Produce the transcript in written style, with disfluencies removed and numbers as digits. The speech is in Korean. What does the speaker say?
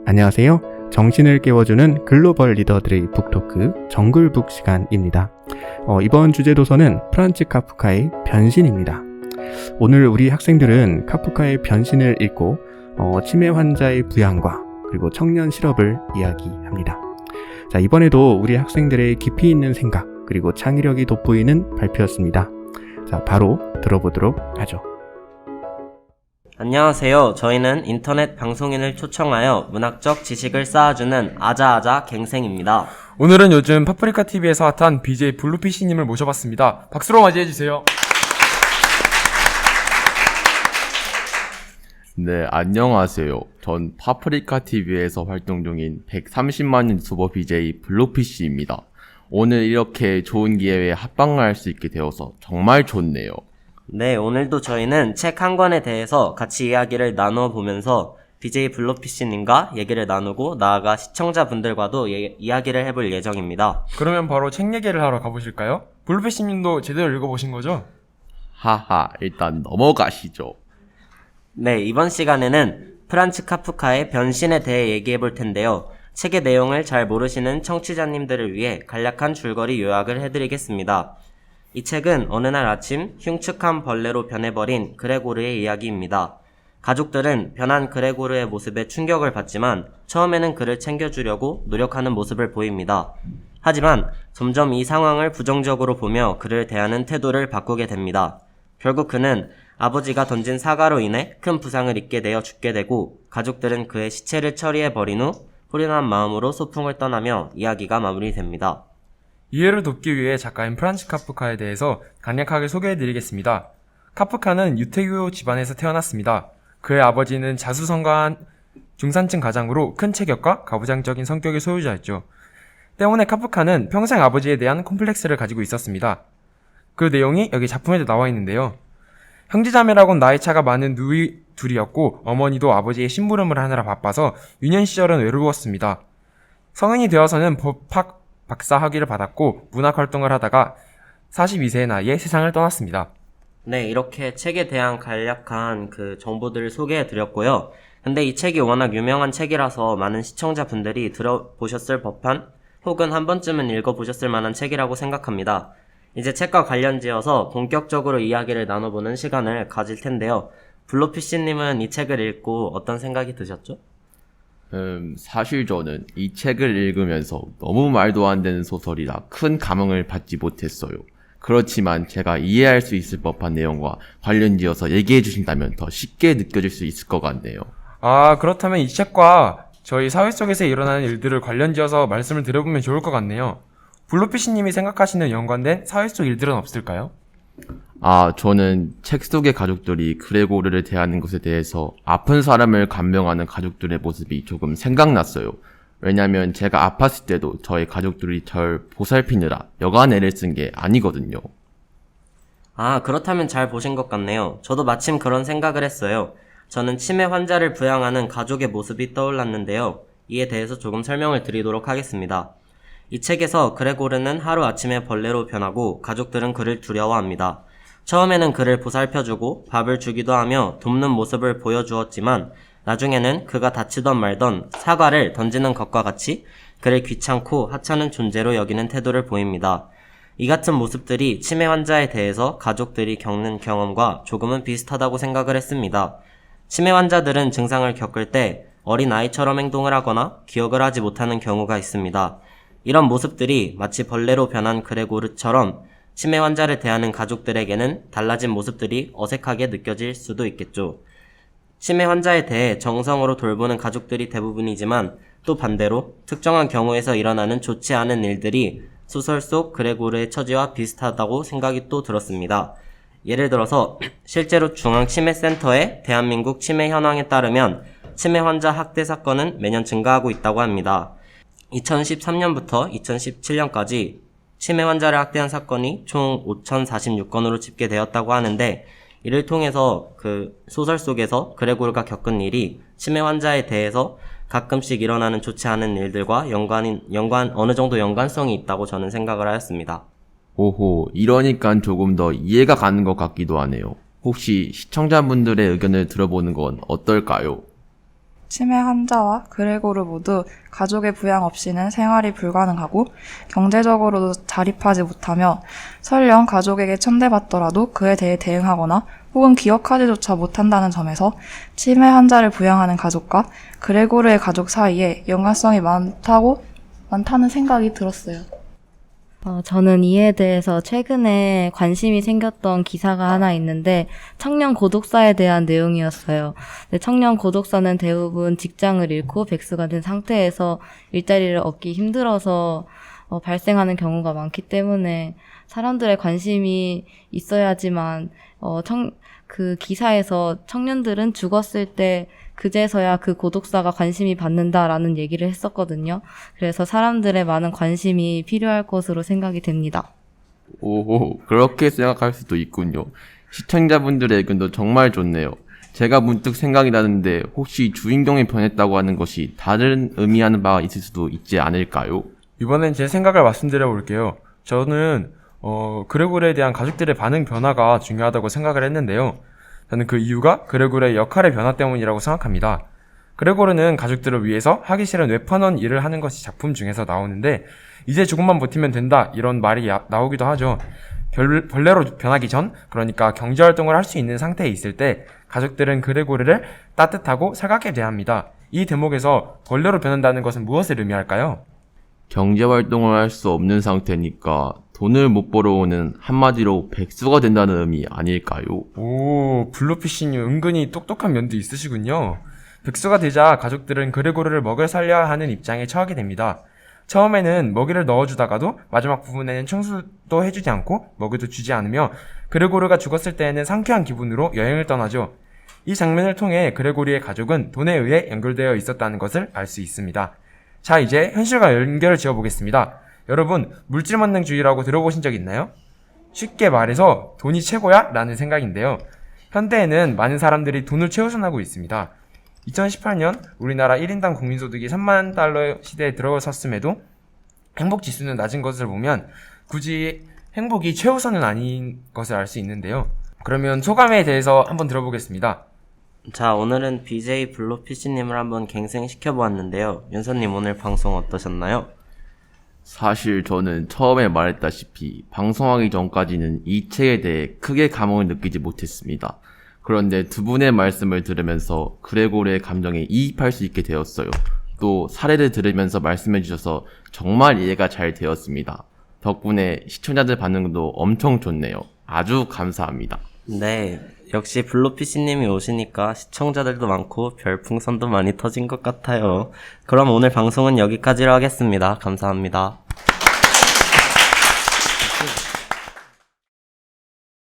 안녕하세요. 정신을 깨워주는 글로벌 리더들의 북토크 정글북 시간입니다. 이번 주제 도서는 프란츠 카프카의 변신입니다. 오늘 우리 학생들은 카프카의 변신을 읽고 치매 환자의 부양과 그리고 청년 실업을 이야기합니다. 자, 이번에도 우리 학생들의 깊이 있는 생각 그리고 창의력이 돋보이는 발표였습니다. 자, 바로 들어보도록 하죠. 안녕하세요. 저희는 인터넷 방송인을 초청하여 문학적 지식을 쌓아주는 아자아자 갱생입니다. 오늘은 요즘 파프리카 TV에서 핫한 BJ 블루피쉬님을 모셔봤습니다. 박수로 맞이해주세요. 네, 안녕하세요. 전 파프리카 TV에서 활동 중인 130만 유튜버 BJ 블루피쉬입니다. 오늘 이렇게 좋은 기회에 합방을 할 수 있게 되어서 정말 좋네요. 네, 오늘도 저희는 책 한 권에 대해서 같이 이야기를 나누어 보면서 BJ 블루피쉬님과 얘기를 나누고 나아가 시청자분들과도 이야기를 해볼 예정입니다. 그러면 바로 책 얘기를 하러 가보실까요? 블루피쉬님도 제대로 읽어보신 거죠? 하하, 일단 넘어가시죠. 네, 이번 시간에는 프란츠 카프카의 변신에 대해 얘기해 볼 텐데요. 책의 내용을 잘 모르시는 청취자님들을 위해 간략한 줄거리 요약을 해드리겠습니다. 이 책은 어느 날 아침 흉측한 벌레로 변해버린 그레고르의 이야기입니다. 가족들은 변한 그레고르의 모습에 충격을 받지만 처음에는 그를 챙겨주려고 노력하는 모습을 보입니다. 하지만 점점 이 상황을 부정적으로 보며 그를 대하는 태도를 바꾸게 됩니다. 결국 그는 아버지가 던진 사과로 인해 큰 부상을 입게 되어 죽게 되고 가족들은 그의 시체를 처리해버린 후 후련한 마음으로 소풍을 떠나며 이야기가 마무리됩니다. 이해를 돕기 위해 작가인 프란츠 카프카에 대해서 간략하게 소개해드리겠습니다. 카프카는 유태교 집안에서 태어났습니다. 그의 아버지는 자수성가한 중산층 가장으로 큰 체격과 가부장적인 성격의 소유자였죠. 때문에 카프카는 평생 아버지에 대한 콤플렉스를 가지고 있었습니다. 그 내용이 여기 작품에도 나와 있는데요. 형제자매라곤 나이 차가 많은 누이 둘이었고 어머니도 아버지의 심부름을 하느라 바빠서 유년 시절은 외로웠습니다. 성인이 되어서는 법학 박사 학위를 받았고 문학 활동을 하다가 42세의 나이에 세상을 떠났습니다. 네, 이렇게 책에 대한 간략한 정보들을 소개해 드렸고요. 근데 이 책이 워낙 유명한 책이라서 많은 시청자분들이 들어보셨을 법한 혹은 한 번쯤은 읽어보셨을 만한 책이라고 생각합니다. 이제 책과 관련지어서 본격적으로 이야기를 나눠보는 시간을 가질 텐데요. 블루피쉬님은 이 책을 읽고 어떤 생각이 드셨죠? 사실 저는 이 책을 읽으면서 너무 말도 안 되는 소설이라 큰 감흥을 받지 못했어요. 그렇지만 제가 이해할 수 있을 법한 내용과 관련지어서 얘기해 주신다면 더 쉽게 느껴질 수 있을 것 같네요. 그렇다면 이 책과 저희 사회 속에서 일어나는 일들을 관련지어서 말씀을 드려보면 좋을 것 같네요. 블루피쉬님이 생각하시는 연관된 사회 속 일들은 없을까요? 저는 책 속의 가족들이 그레고르를 대하는 것에 대해서 아픈 사람을 간병하는 가족들의 모습이 조금 생각났어요. 왜냐면 제가 아팠을 때도 저의 가족들이 절 보살피느라 여간 애를 쓴 게 아니거든요. 그렇다면 잘 보신 것 같네요. 저도 마침 그런 생각을 했어요. 저는 치매 환자를 부양하는 가족의 모습이 떠올랐는데요. 이에 대해서 조금 설명을 드리도록 하겠습니다. 이 책에서 그레고르는 하루아침에 벌레로 변하고 가족들은 그를 두려워합니다. 처음에는 그를 보살펴주고 밥을 주기도 하며 돕는 모습을 보여주었지만 나중에는 그가 다치던 말던 사과를 던지는 것과 같이 그를 귀찮고 하찮은 존재로 여기는 태도를 보입니다. 이 같은 모습들이 치매 환자에 대해서 가족들이 겪는 경험과 조금은 비슷하다고 생각을 했습니다. 치매 환자들은 증상을 겪을 때 어린 아이처럼 행동을 하거나 기억을 하지 못하는 경우가 있습니다. 이런 모습들이 마치 벌레로 변한 그레고르처럼 치매 환자를 대하는 가족들에게는 달라진 모습들이 어색하게 느껴질 수도 있겠죠. 치매 환자에 대해 정성으로 돌보는 가족들이 대부분이지만 또 반대로 특정한 경우에서 일어나는 좋지 않은 일들이 소설 속 그레고르의 처지와 비슷하다고 생각이 또 들었습니다. 예를 들어서 실제로 중앙치매센터의 대한민국 치매 현황에 따르면 치매 환자 학대 사건은 매년 증가하고 있다고 합니다. 2013년부터 2017년까지 치매 환자를 학대한 사건이 총 5,046건으로 집계되었다고 하는데 이를 통해서 소설 속에서 그레고르가 겪은 일이 치매 환자에 대해서 가끔씩 일어나는 좋지 않은 일들과 어느 정도 연관성이 있다고 저는 생각을 하였습니다. 오호, 이러니까 조금 더 이해가 가는 것 같기도 하네요. 혹시 시청자분들의 의견을 들어보는 건 어떨까요? 치매 환자와 그레고르 모두 가족의 부양 없이는 생활이 불가능하고 경제적으로도 자립하지 못하며 설령 가족에게 천대받더라도 그에 대해 대응하거나 혹은 기억하지조차 못한다는 점에서 치매 환자를 부양하는 가족과 그레고르의 가족 사이에 연관성이 많다는 생각이 들었어요. 저는 이에 대해서 최근에 관심이 생겼던 기사가 하나 있는데 청년 고독사에 대한 내용이었어요. 근데 청년 고독사는 대부분 직장을 잃고 백수가 된 상태에서 일자리를 얻기 힘들어서 발생하는 경우가 많기 때문에 사람들의 관심이 있어야지만 그 기사에서 청년들은 죽었을 때 그제서야 그 고독사가 관심이 받는다라는 얘기를 했었거든요. 그래서 사람들의 많은 관심이 필요할 것으로 생각이 됩니다. 오, 그렇게 생각할 수도 있군요. 시청자분들의 의견도 정말 좋네요. 제가 문득 생각이 나는데 혹시 주인공이 변했다고 하는 것이 다른 의미하는 바가 있을 수도 있지 않을까요? 이번엔 제 생각을 말씀드려 볼게요. 저는 그레고르에 대한 가족들의 반응 변화가 중요하다고 생각을 했는데요. 저는 그 이유가 그레고르의 역할의 변화 때문이라고 생각합니다. 그레고르는 가족들을 위해서 하기 싫은 외판원 일을 하는 것이 작품 중에서 나오는데 이제 조금만 버티면 된다 이런 말이 나오기도 하죠. 벌레로 변하기 전, 그러니까 경제활동을 할 수 있는 상태에 있을 때 가족들은 그레고르를 따뜻하고 살갑게 대합니다. 이 대목에서 벌레로 변한다는 것은 무엇을 의미할까요? 경제활동을 할 수 없는 상태니까 돈을 못 벌어오는 한마디로 백수가 된다는 의미 아닐까요? 오, 블루피쉬님 은근히 똑똑한 면도 있으시군요. 백수가 되자 가족들은 그레고르를 먹여 살려야 하는 입장에 처하게 됩니다. 처음에는 먹이를 넣어주다가도 마지막 부분에는 청소도 해주지 않고 먹이도 주지 않으며 그레고르가 죽었을 때에는 상쾌한 기분으로 여행을 떠나죠. 이 장면을 통해 그레고르의 가족은 돈에 의해 연결되어 있었다는 것을 알 수 있습니다. 자, 이제 현실과 연결을 지어보겠습니다. 여러분, 물질만능주의라고 들어보신 적 있나요? 쉽게 말해서 돈이 최고야? 라는 생각인데요. 현대에는 많은 사람들이 돈을 최우선하고 있습니다. 2018년 우리나라 1인당 국민소득이 3만 달러 시대에 들어섰음에도 행복지수는 낮은 것을 보면 굳이 행복이 최우선은 아닌 것을 알 수 있는데요. 그러면 소감에 대해서 한번 들어보겠습니다. 자, 오늘은 BJ 블루피쉬님을 한번 갱생시켜보았는데요. 윤서님 오늘 방송 어떠셨나요? 사실 저는 처음에 말했다시피 방송하기 전까지는 이 책에 대해 크게 감흥을 느끼지 못했습니다. 그런데 두 분의 말씀을 들으면서 그레고르의 감정에 이입할 수 있게 되었어요. 또 사례를 들으면서 말씀해 주셔서 정말 이해가 잘 되었습니다. 덕분에 시청자들 반응도 엄청 좋네요. 아주 감사합니다. 네, 역시 블루피쉬님이 오시니까 시청자들도 많고 별풍선도 많이 터진 것 같아요. 그럼 오늘 방송은 여기까지로 하겠습니다. 감사합니다.